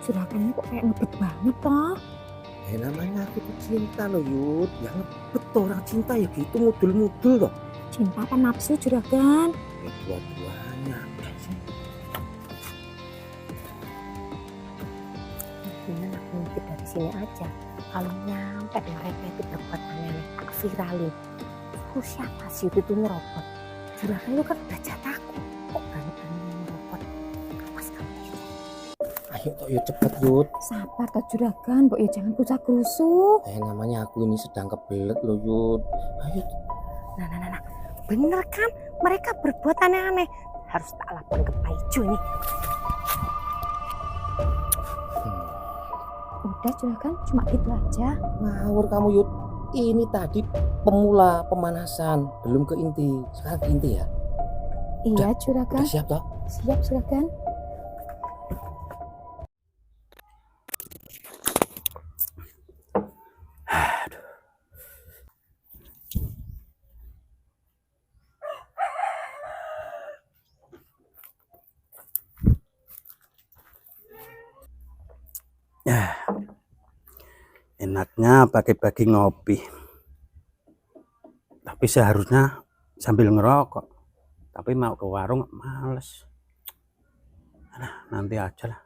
Juragan kok kayak ngebet banget toh. Namanya aku tuh cinta loh Yud. Yang ngebet tuh orang cinta ya gitu mudul-mudul loh. Cinta apa nafsu juragan? Dua-duanya. Mendingan aku ngintip dari sini aja. Kalau nyampe mereka itu berbuat aneh-aneh, aku viralin. Aku siapa sih itu ngerobot? Juragan lu kan udah jatahku. Kok berani-berani ngerobot? Awas kamu. Ayo toh Yud cepet Yud. Sabar toh juragan, mbok ya jangan kucak-kusuk. Namanya aku ini sedang kebelet loh Yud. Ayo. Nah. Bener kan? Mereka berbuat aneh-aneh. Harus tak lapor ke Pak Ijo ini. Udah juragan, cuma gitu aja. Ngawur kamu Yud. Ini tadi pemula pemanasan, belum ke inti. Sekarang ke inti ya. Iya juragan. Udah siap toh? Siap juragan. Ya, enaknya pagi-pagi ngopi. Tapi seharusnya sambil ngerokok. Tapi mau ke warung males. Nah, nanti aja lah.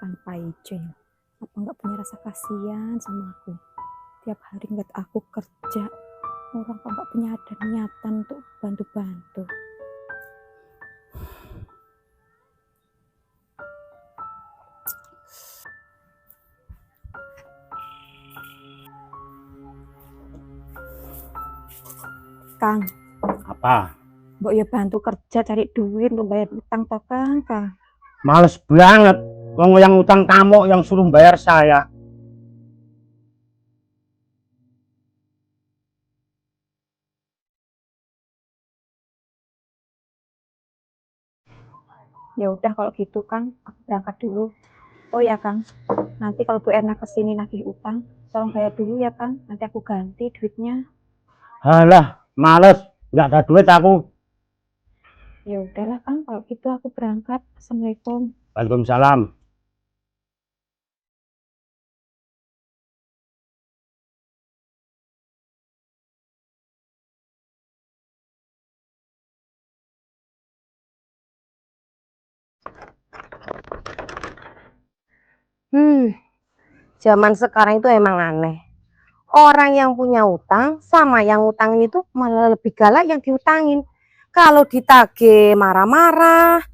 Kang Pak Ijo, apa nggak punya rasa kasihan sama aku? Tiap hari ngeliat aku kerja, orang kok nggak punya ada niatan untuk bantu-bantu. Kang, Apa? mbok ya bantu kerja cari duit untuk bayar utang toh Kang. Males banget. Wong yang utang kamu yang suruh bayar saya. Ya udah kalau gitu Kang, aku berangkat dulu. Oh ya Kang, nanti kalau Bu Erna kesini nagih utang, tolong bayar dulu ya Kang. Nanti aku ganti duitnya. Halah, males. Nggak ada duit aku. Ya udahlah Kang, kalau gitu aku berangkat. Assalamualaikum. Waalaikumsalam. Zaman sekarang itu emang aneh. Orang yang punya utang sama yang utangin itu malah lebih galak yang diutangin. Kalau ditagih marah-marah,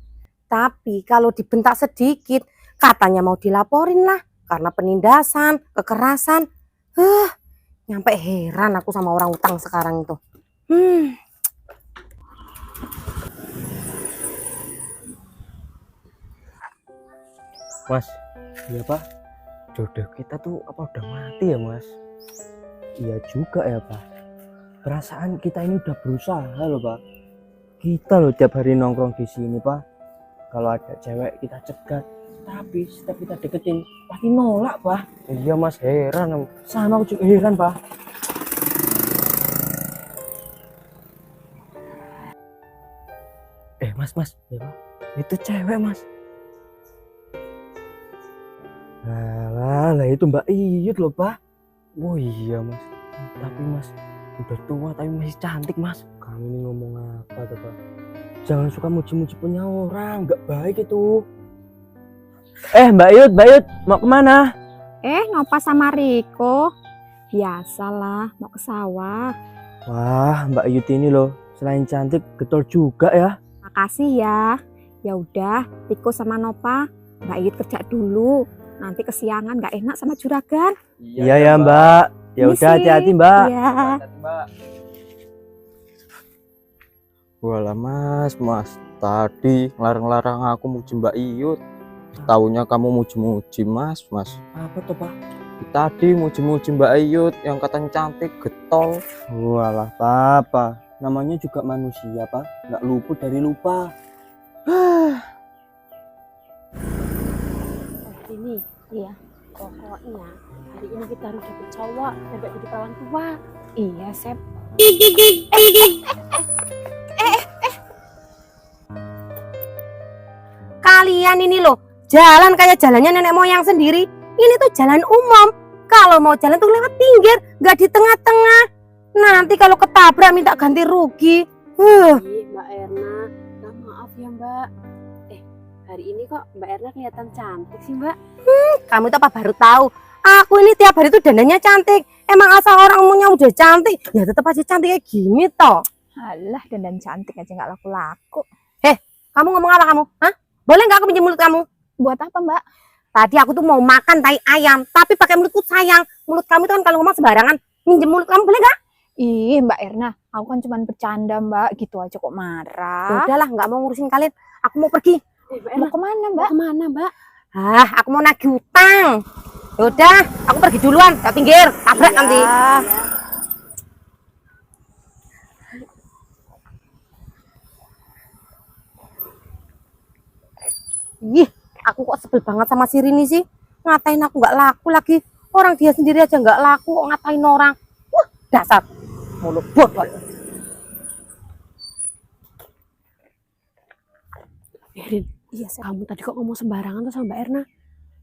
tapi kalau dibentak sedikit katanya mau dilaporin lah karena penindasan, kekerasan. Nyampe heran aku sama orang utang sekarang itu. Mas, iya Pak. Jodoh kita tuh apa udah mati ya Mas? Iya juga ya Pak. Perasaan kita ini udah berusaha loh Pak. Kita loh tiap hari nongkrong di sini Pak. Kalau ada cewek kita cegat, tapi setiap kita deketin pasti nolak Pak. Iya Mas, heran. Sama aku juga heran Pak. Mas, ya Pak. Itu cewek Mas. Lah itu Mbak Iyut loh Pak. Oh iya Mas. Tapi Mas udah tua tapi masih cantik Mas. Kamu ini ngomong apa tuh Pak? Jangan suka muji-muji punya orang, nggak baik itu. Mbak Iyut mau kemana? Ngapa sama Riko? Biasalah, mau ke sawah. Wah, Mbak Iyut ini loh, selain cantik, getol juga ya. Makasih ya. Ya udah, Riko sama Nopa, Mbak Iyut kerja dulu. Nanti kesiangan nggak enak sama juragan. Iya ya Mbak. Ya udah hati-hati Mbak. Iya. Walah mas, tadi ngelarang-larang aku muji Mbak Iyut. Taunya kamu muji-muji mas. Apa tuh Pak? Tadi muji-muji Mbak Iyut yang katanya cantik, getol. Walah Papa, namanya juga manusia Pak, nggak luput dari lupa. Rini, Iya. pokoknya hari ini kita harus dapet cowok biar gak jadi perawan tua. Iya, Sep. Kalian ini loh, jalan kayak jalannya nenek moyang sendiri. Ini tuh jalan umum. Kalau mau jalan tuh lewat pinggir, nggak di tengah-tengah. Nanti kalau ketabrak minta ganti rugi. Ih, Mbak Erna, nah, maaf ya Mbak. Hari ini kok Mbak Erna kelihatan cantik sih Mbak. Kamu tuh apa baru tahu? Aku ini tiap hari tuh dandannya cantik. Emang asal orang umumnya udah cantik, ya tetap aja cantik kayak gini toh. Alah, dandan cantik aja nggak laku-laku. Kamu ngomong apa kamu? Hah? Boleh nggak aku pinjam mulut kamu? Buat apa, Mbak? Tadi aku tuh mau makan tai ayam, tapi pakai mulutku sayang. Mulut kamu tuh kan kalau ngomong sembarangan. Minjem mulut kamu boleh nggak? Ih, Mbak Erna, aku kan cuma bercanda, Mbak. Gitu aja kok Ya marah. udahlah, nggak mau ngurusin kalian. Aku mau pergi. Mbak Mau Erna, kemana, mau Mbak? kemana Mbak? Aku mau nagih utang. Yaudah, aku pergi duluan. Ke pinggir, tabrak nanti. Ih, aku kok sebel banget sama si Rini sih. Ngatain aku nggak laku lagi. Orang dia sendiri aja nggak laku kok ngatain orang. Wah, dasar mulut botol. Rin, iya kamu tadi kok ngomong sembarangan tuh sama Mbak Erna.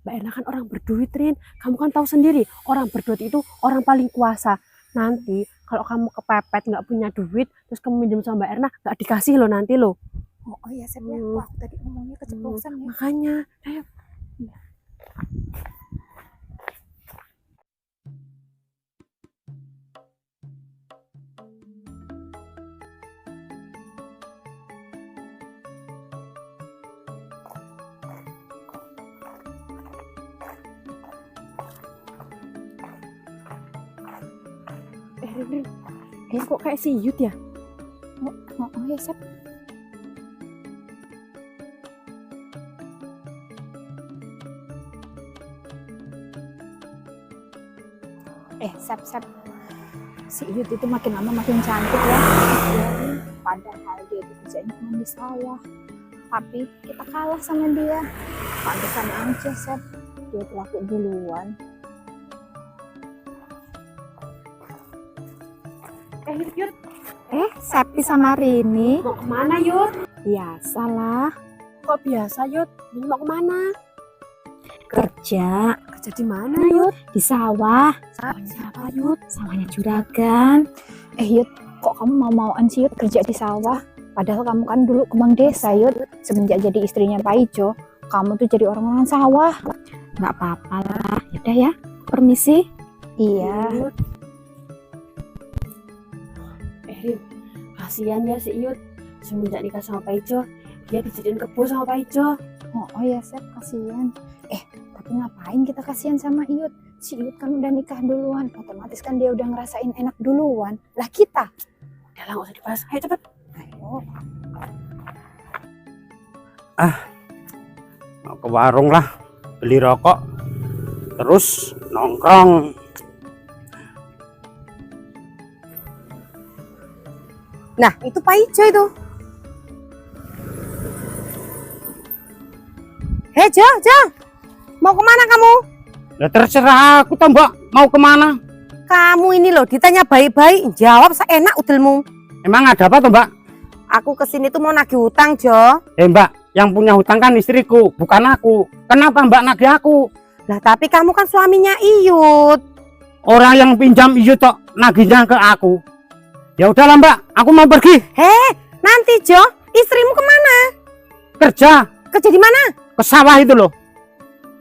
Mbak Erna kan orang berduit, Rin. Kamu kan tahu sendiri, orang berduit itu orang paling kuasa. Nanti kalau kamu kepepet nggak punya duit, terus kamu minjem sama Mbak Erna, nggak dikasih loh nanti loh. Oh iya, Sep ya. Wah, tadi ngomongnya keceplosan ya. Makanya, ayo. Rin, kok kayak si Yud ya? Oh iya, Sep. Sep. Si Iyut itu makin lama makin cantik ya. Padahal dia itu kerjanya cuma di sawah. Tapi kita kalah sama dia. Pantesan aja, Sep. Dia tuh laku duluan. Yud, Septi sama Rini. mau kemana Yud? Biasalah. Kok biasa Yud? Ini mau kemana? Kerja Kerja di mana Yud? di sawah. Siapa Yud? Sawahnya juragan. Yud, kok kamu mau-mauan sih Yud kerja di sawah? Padahal kamu kan dulu kembang desa Yud. Semenjak jadi istrinya Pak Ijo, kamu tuh jadi orang-orang sawah. Nggak apa-apa lah. Yaudah ya, permisi. Iya. Yud. Rin, kasihan ya si Yud. Semenjak nikah sama Pak Ijo, dia dijadiin kebo sama Pak Ijo. Oh ya, Sep, kasihan. Tapi ngapain kita kasihan sama Iyut? Si Iyut kan udah nikah duluan, otomatis kan dia udah ngerasain enak duluan. Lah kita? Udah lah, nggak usah dibahas. Ayo cepet. Ayo. Mau ke warung lah, beli rokok, terus nongkrong. Nah, itu Pak Ijo itu. Jo. Mau kemana kamu? Ya terserah aku toh Mbak, mau kemana? Kamu ini loh ditanya baik-baik, jawab seenak udelmu. Emang ada apa toh Mbak? Aku kesini tuh mau nagih utang, Jo. Mbak, yang punya hutang kan istriku, bukan aku. Kenapa Mbak nagih aku? Lah tapi kamu kan suaminya Iyut. Orang yang pinjam iyo tok nagihnya ke aku. Ya udahlah Mbak, aku mau pergi. Nanti Jo, istrimu kemana? Kerja Kerja di mana? ke sawah itu loh.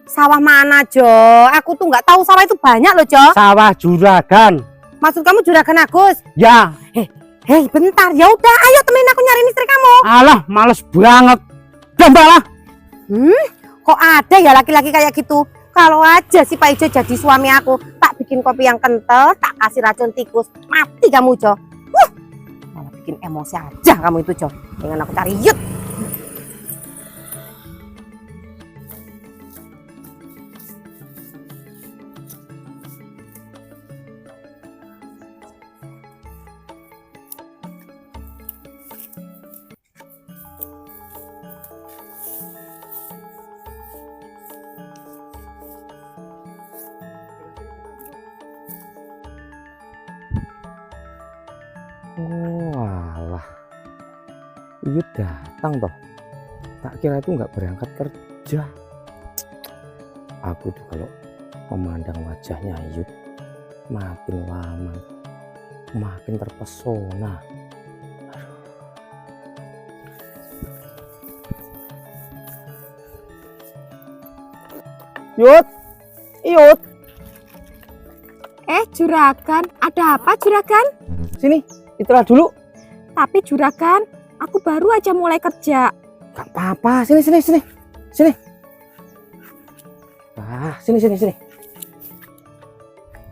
Sawah mana, Jo? Aku tuh nggak tahu sawah itu banyak loh, Jo. Sawah juragan. Maksud kamu juragan Agus? Ya, Hei, bentar. Ya udah, ayo temenin aku nyariin istri kamu. alah males banget. Udah Mbak lah. Kok ada ya laki-laki kayak gitu? Kalau aja si Pak Ijo jadi suami aku, tak bikin kopi yang kental, tak kasih racun tikus, mati kamu, Jo. Malah bikin emosi aja kamu itu, Jo. Dengan aku cari Yud. Oh alah, Iyut datang toh. Tak kira itu nggak berangkat kerja. Aku tuh kalau memandang wajahnya Iyut makin lama makin terpesona. Yud, Iyut, Juragan, ada apa juragan? sini istirahat dulu. Tapi juragan, aku baru aja mulai kerja. Gak apa-apa, sini sini sini sini. Sini sini sini.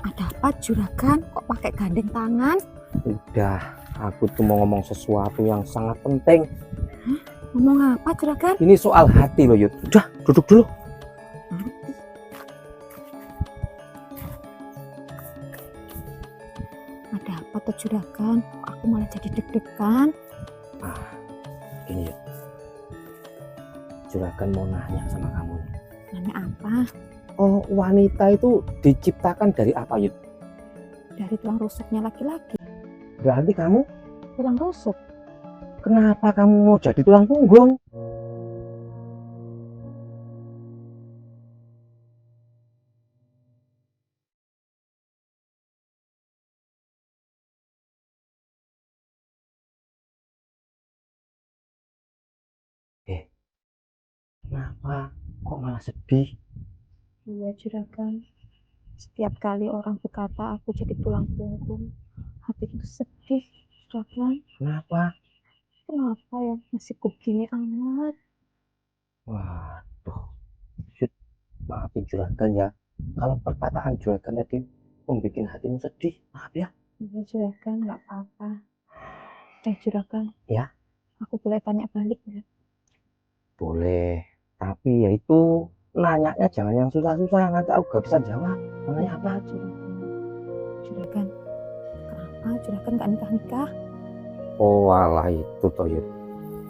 Ada apa juragan? Kok pakai gandeng tangan? Udah, aku tuh mau ngomong sesuatu yang sangat penting. Ngomong apa juragan? Ini soal hati loh Yud. Udah, duduk dulu. Ada apa tuh juragan? Kok aku malah jadi deg-degan? Gini Yud, juragan mau nanya sama kamu. Nanya apa? Oh, wanita itu diciptakan dari apa Yud? Dari tulang rusuknya laki-laki. Berarti kamu, Tulang rusuk? kenapa kamu mau jadi tulang punggung? Kenapa kok malah sedih? Iya juragan. Setiap kali orang berkata aku jadi tulang punggung, hati itu sedih juragan. Kenapa? Kenapa ya masih begini amat? Waduh, Yud, maafin juragan ya. Kalau perkataan juragan tadi membuat hatimu sedih, maaf ya. Iya juragan, nggak apa-apa. Juragan. Ya? Aku boleh tanya balik ya? Boleh, tapi ya itu nanyanya jangan yang susah-susah, nanti aku gak bisa jawab. Mau nanya apa? Juragan, kenapa juragan nggak nikah-nikah? Oh alah itu toh Yud.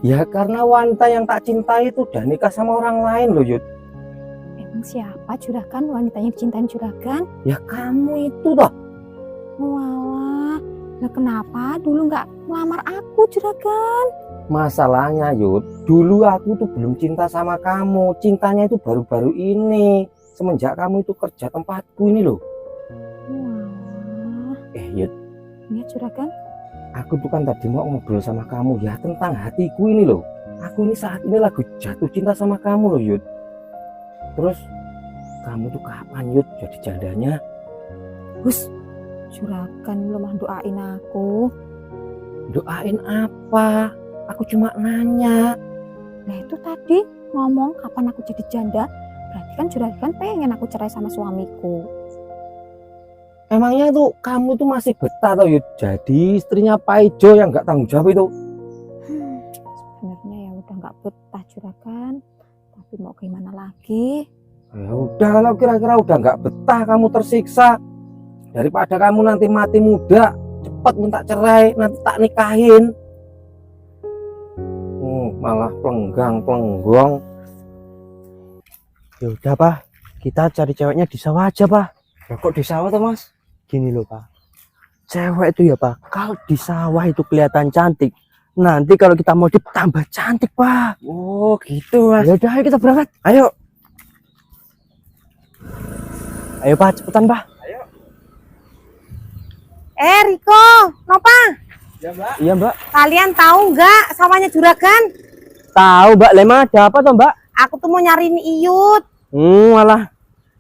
Ya karena wanita yang tak cintai itu udah nikah sama orang lain loh Yud. Emang siapa juragan wanita yang dicintain juragan? Ya kamu itu toh. Walah, nah kenapa dulu nggak melamar aku juragan? Masalahnya Yud, dulu aku tuh belum cinta sama kamu. Cintanya itu baru-baru ini. Semenjak kamu itu kerja tempatku ini loh. Walah, Yud, iya juragan. aku tuh kan tadi mau ngobrol sama kamu ya tentang hatiku ini loh. Aku ini saat ini lagi jatuh cinta sama kamu loh Yud. Terus kamu tuh kapan Yud jadi jandanya? Hus, juragan belum doain aku. Doain apa? Aku cuma nanya. Nah itu tadi ngomong kapan aku jadi janda, berarti kan juragan pengen aku cerai sama suamiku. Emangnya tuh kamu tuh masih betah tau Yud jadi istrinya Pak Ijo yang nggak tanggung jawab itu? Sebenarnya ya udah nggak betah juragan, tapi mau gimana lagi? Ya udah kalau kira-kira udah nggak betah kamu tersiksa, daripada kamu nanti mati muda cepat minta cerai nanti tak nikahin. Malah pelenggang. Ya udah Pak, kita cari ceweknya di sawah aja Pak. Ya, kok di sawah tuh Mas? Gini loh Pak, cewek itu ya Pak, kalau di sawah itu kelihatan cantik, nanti kalau kita mau tambah cantik Pak. Oh gitu Mas. Ya udah ayo kita berangkat. Ayo Pak cepetan Pak. Riko, Nopa, Iya Mbak. kalian tahu nggak sawahnya juragan? Tahu Mbak, Lema ada apa toh Mbak? Aku tuh mau nyariin Iyut. Alah.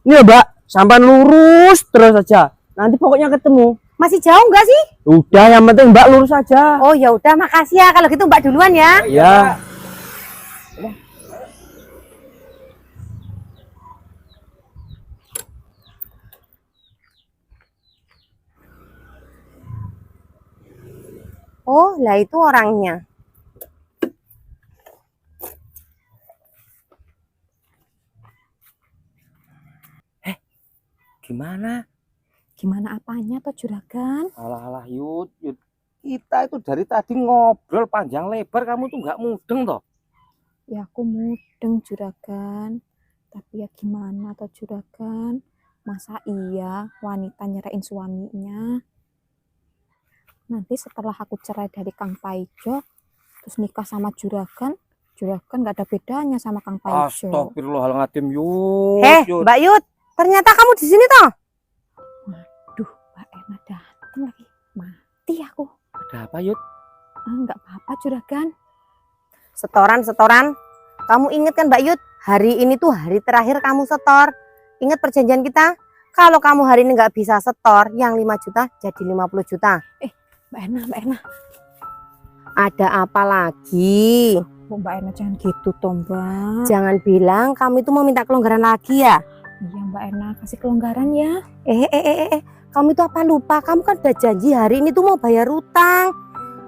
Ini ya Mbak, sampai lurus terus aja. Nanti pokoknya ketemu. Masih jauh nggak sih? Udah yang penting Mbak lurus aja. Oh ya udah, makasih ya. Kalau gitu Mbak duluan ya. Ya. Oh, lah itu orangnya. Gimana? Gimana apanya toh juragan? Alah Yud. Kita itu dari tadi ngobrol panjang lebar, kamu tuh nggak mudeng toh. Ya aku mudeng juragan, tapi ya gimana toh juragan? Masa iya wanita nyerain suaminya? Nanti setelah aku cerai dari Kang Paijo, terus nikah sama Juragan, Juragan gak ada bedanya sama Kang Paijo. Astagfirullahaladzim, Yud. Yud. Mbak Yud, ternyata kamu di sini toh? Waduh, Mbak Erna datang lagi. Mati aku. Ada apa, Yud? Enggak apa-apa Juragan. Setoran. Kamu inget kan Mbak Yud? Hari ini tuh hari terakhir kamu setor. Ingat perjanjian kita? Kalau kamu hari ini nggak bisa setor, yang 5 juta jadi 50 juta. Mbak Erna. Ada apa lagi? Mbak Erna jangan gitu toh Mbak. Jangan bilang kamu itu mau minta kelonggaran lagi ya? Iya Mbak Erna, kasih kelonggaran ya. Kamu itu apa lupa? Kamu kan udah janji hari ini tuh mau bayar utang.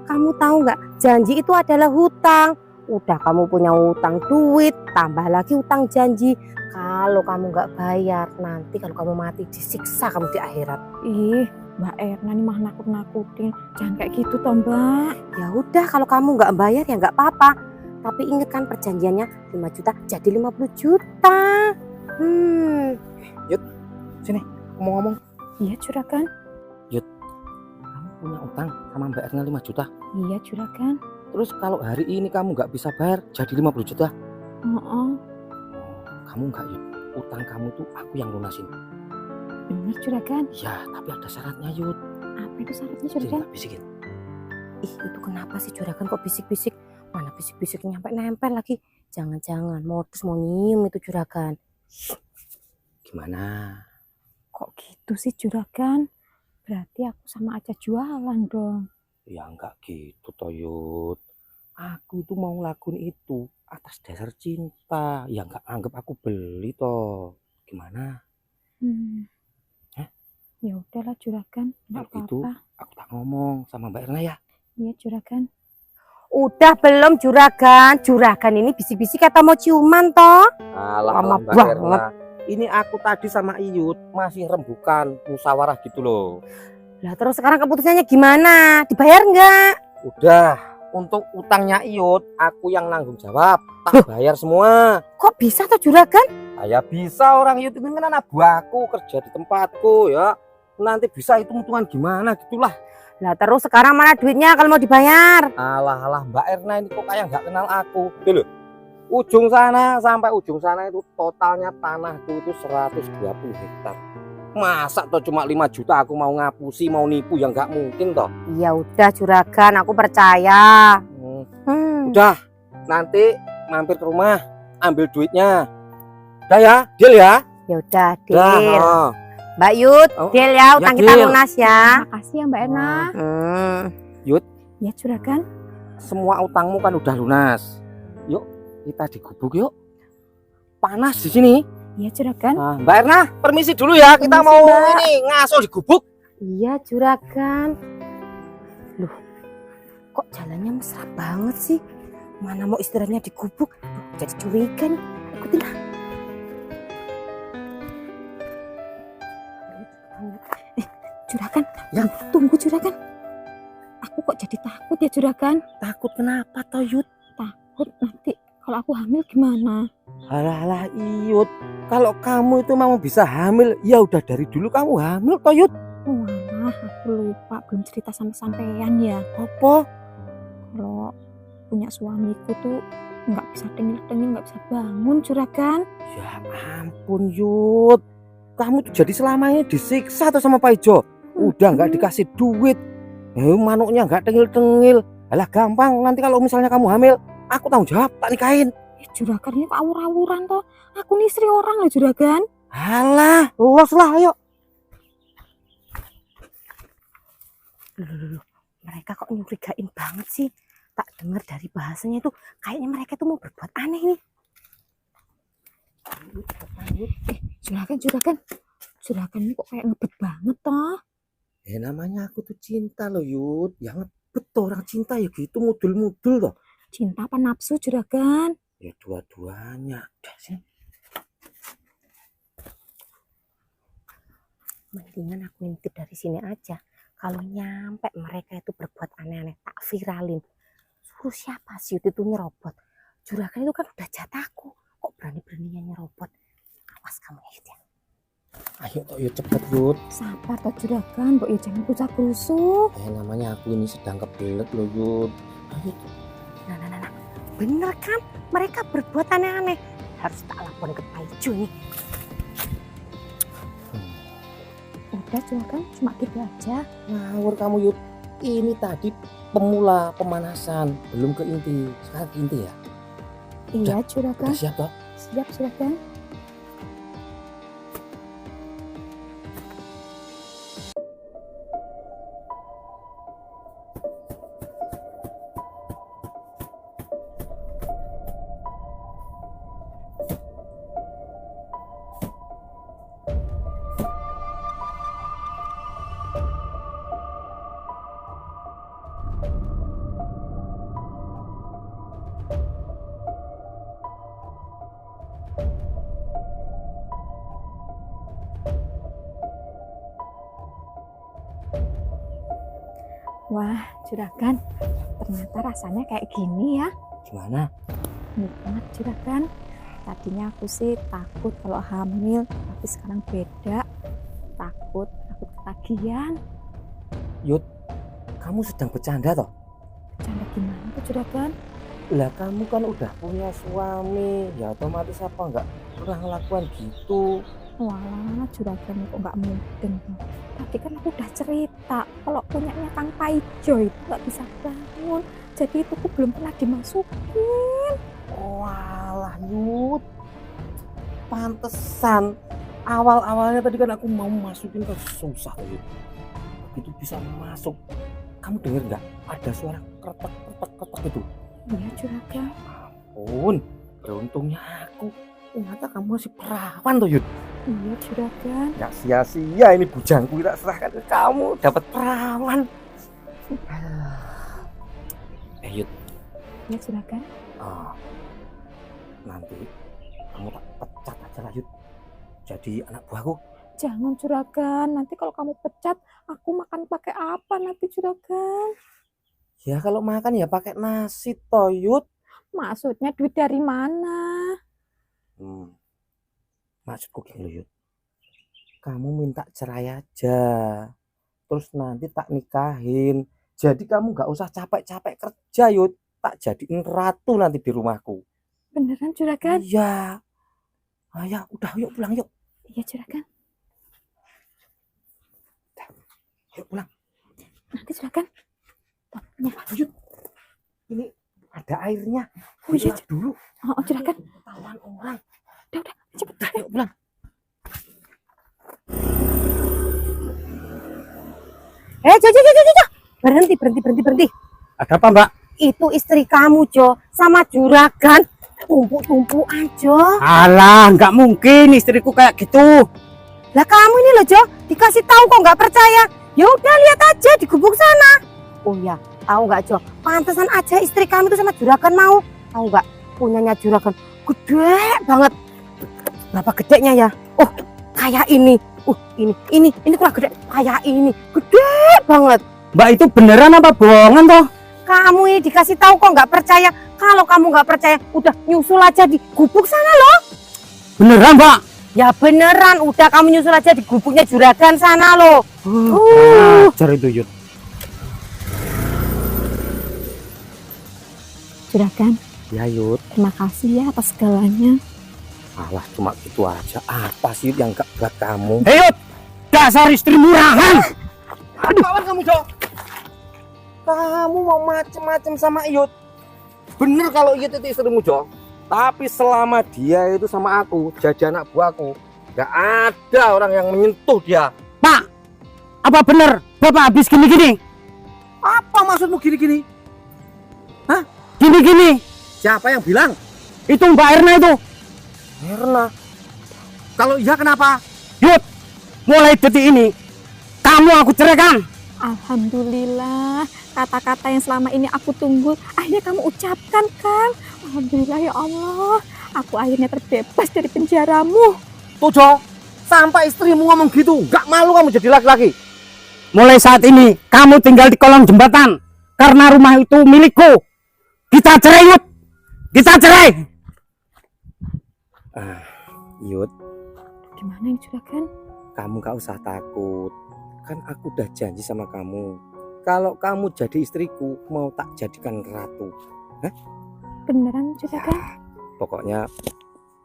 Kamu tahu nggak? Janji itu adalah hutang. Udah kamu punya utang duit, tambah lagi utang janji. Kalau kamu nggak bayar, nanti kalau kamu mati disiksa kamu di akhirat. Ih, Mbak Erna nih mah nakut-nakutin. Jangan kayak gitu toh Mbak. Ya udah kalau kamu nggak bayar ya nggak apa-apa. Tapi ingat kan perjanjiannya 5 juta jadi 50 juta. Ngomong-ngomong, Iya Juragan. kamu punya utang sama Mbak Erna 5 juta. Iya Juragan. Terus kalau hari ini kamu nggak bisa bayar, jadi 50 juta. Kamu nggak, Yud. Utang kamu tuh aku yang lunasin. Bener Juragan. Ya, tapi ada syaratnya, Yud. Apa itu syaratnya Jadi Juragan? nggak bisikin. Ih itu kenapa sih Juragan kok bisik-bisik? Mana bisik-bisiknya sampai nempel lagi? Jangan-jangan modus mau nyium itu Juragan. Gimana? Kok gitu sih Juragan? Berarti aku sama aja jualan dong. Ya nggak gitu toh, Yud. Aku itu mau ngelakuin itu atas dasar cinta. Ya nggak anggap aku beli toh. Gimana? Hah? Ya udahlah Juragan, nggak Kalau gitu, apa-apa. aku tak ngomong sama Mbak Erna ya. Iya Juragan. Udah belum Juragan? Juragan ini bisik-bisik atau mau ciuman toh? Lama Mbak banget. Erna. Ini aku tadi sama Iyut masih rembukan musyawarah gitu loh. Lah terus sekarang keputusannya gimana? Dibayar nggak? Udah, untuk utangnya Iyut aku yang nanggung jawab. Tak bayar semua. Kok bisa toh Juragan? Ya bisa, orang Iyut ini kan anak buahku kerja di tempatku ya. Nanti bisa hitung-hitungan gimana gitulah. Lah terus sekarang mana duitnya kalau mau dibayar? Alah Mbak Erna ini kok kayak nggak kenal aku. Tuh loh. Ujung sana sampai ujung sana itu totalnya tanahku itu 120 hektar. Masa toh cuma 5 juta aku mau ngapusi, mau nipu, ya nggak mungkin toh. Ya udah Juragan, aku percaya. Udah, nanti mampir ke rumah, ambil duitnya. Udah ya, deal ya. Ya udah, deal. Dah, Mbak Yud, Oh, deal ya, utang kita deal. lunas ya. Makasih ya Mbak Erna. Ya Juragan. semua utangmu kan udah lunas. Yuk, kita digubuk yuk. Panas di sini. Ya Juragan. Nah, Mbak Erna, permisi dulu ya. Kita Permisi, mau Mbak. ini ngasuh digubuk. Iya Juragan. Loh, kok jalannya mesra banget sih? Mana mau istirahatnya di gubuk? Jadi curiga nih. Ikutin lah. Juragan. Ya. Tunggu Juragan. Aku kok jadi takut ya Juragan. Takut kenapa toh, Yud? Takut nanti kalau aku hamil gimana? Halah Iyut, kalau kamu itu memang bisa hamil, ya udah dari dulu kamu hamil toh, Yud. Wah, aku lupa belum cerita sama sampean ya. Apa? Kalau punya suamiku tuh nggak bisa tengil-tengil, nggak bisa bangun Juragan. Ya ampun, Yud. Kamu tuh jadi selama ini disiksa tuh sama Pak Ijo. Udah nggak dikasih duit. Manuknya nggak tengil-tengil. Alah gampang, nanti kalau misalnya kamu hamil, aku tanggung jawab, tak nikahin. Juragan ini kok awur-awuran toh. Aku nih istri orang loh Juragan. Alah, los lah, ayo. Loh, mereka kok nyurigain banget sih? Tak dengar dari bahasanya itu kayaknya mereka tuh mau berbuat aneh nih. Juragan ini kok kayak ngebet banget toh. Namanya aku tuh cinta loh, Yud. Yang ngebet tuh orang cinta ya gitu, mudul-mudul loh. Cinta apa nafsu Juragan? Ya dua-duanya. Udah sih. Mendingan aku ngintip dari sini aja. Kalau nyampe mereka itu berbuat aneh-aneh, tak viralin. Suruh siapa sih itu nyerobot? Juragan itu kan udah jatahku. Kok berani-beraninya nyerobot? Awas kamu ya. Ayo toh Yud, cepet Yud. Sabar toh juragan, mbok ya jangan kucak krusuk. Namanya aku ini sedang kebelet loh Yud. Ayo. Nah. Bener kan? Mereka berbuat aneh-aneh. Harus tak lapor ke Pak Ijo nih. Udah juragan, cuma gitu aja. Ngawur kamu Yud. Ini tadi pemula pemanasan, belum ke inti. Sekarang ke inti ya. Iya Udah juragan, siap toh? siap juragan. Wah, juragan, ternyata rasanya kayak gini ya. Gimana? Nikmat juragan. Tadinya aku sih takut kalau hamil, tapi sekarang beda. Takut ketagihan. Yud, kamu sedang bercanda toh? Bercanda gimana tuh juragan? Lah kamu kan udah punya suami, ya otomatis apa enggak pernah ngelakuin gitu. Walah, juragan kok nggak mungkin. Tadi kan aku udah cerita kalau punyanya Kang Paijo itu nggak bisa bangun. Jadi itu aku belum pernah dimasukin. Walah Yud, pantesan awal-awalnya tadi kan aku mau masukin ke susah Yud. Begitu bisa masuk, kamu denger nggak? Ada suara kretek itu. Iya juragan. Ampun, beruntungnya aku. Ternyata kamu masih perawan tuh Yud. Iya juragan. Nggak sia-sia ini bujangku tak serahkan ke kamu, dapat perawan. Yud, Iya juragan. nanti kamu tak pecat aja lah Yud, jadi anak buahku. Jangan juragan. Nanti kalau kamu pecat, aku makan pakai apa nanti juragan? Ya kalau makan ya pakai nasi toh Yud. Maksudnya duit dari mana? Maksudku gini loh Yud, kamu minta cerai aja, terus nanti tak nikahin. Jadi kamu nggak usah capek-capek kerja Yud, tak jadiin ratu nanti di rumahku. Beneran juragan? Iya. Ayo udah yuk pulang yuk. Iya juragan. Yuk pulang. Nanti juragan. Topnya. Yud. Ini ada airnya. Oh iya Dilap dulu. Oh juragan. Tawan orang. Udah cepet. Yuk pulang. Jo. Berhenti. Ada apa mbak? Itu istri kamu, Jo, sama juragan. Tumpuk-tumpukan, Jo. Alah, nggak mungkin istriku kayak gitu. Lah kamu ini loh, Jo, dikasih tahu kok nggak percaya. Ya udah lihat aja di gubuk sana. Oh ya, tahu nggak, Jo? Pantesan aja istri kamu itu sama juragan mau. Tahu nggak? Punyanya juragan gede banget. Berapa gedenya ya? Oh, kayak ini. Ini kurang gede. Kayak ini, gede banget. Mbak itu beneran apa bohongan toh? Kamu ini dikasih tahu kok nggak percaya. Kalau kamu nggak percaya, udah nyusul aja di gubuk sana loh. Beneran mbak? Ya beneran, udah kamu nyusul aja di gubuknya juragan sana loh. Ajar itu Yud. Juragan, Ya Yud. terima kasih ya atas segalanya. Alah cuma gitu aja. Apa sih yang gak buat kamu? Hei Yud, dasar istri murahan. Aduh kawan kamu Jo. Kamu mau macem-macem sama Iyut. Bener kalau Iyut itu istrimu Jo. Tapi selama dia itu sama aku, jadi anak buahku, gak ada orang yang menyentuh dia. Pak, apa bener bapak habis gini-gini? Apa maksudmu gini-gini? Gini-gini, Siapa yang bilang? itu Mbak Erna itu. Mirna. Kalau iya kenapa? Yud, mulai detik ini kamu aku ceraikan. Alhamdulillah, kata-kata yang selama ini aku tunggu akhirnya kamu ucapkan, Kang. Alhamdulillah ya Allah, aku akhirnya terbebas dari penjaramu. Tuh Jo, sampai istrimu ngomong gitu, gak malu kamu jadi laki-laki? Mulai saat ini kamu tinggal di kolong jembatan karena rumah itu milikku. Kita cerai Yud, kita cerai. Yud, Gimana yang juragan? kamu gak usah takut. Kan aku udah janji sama kamu. Kalau kamu jadi istriku, mau tak jadikan ratu. Beneran juragan? Pokoknya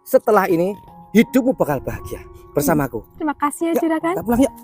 setelah ini hidupmu bakal bahagia bersamaku. Terima kasih ya juragan. Kita pulang yuk.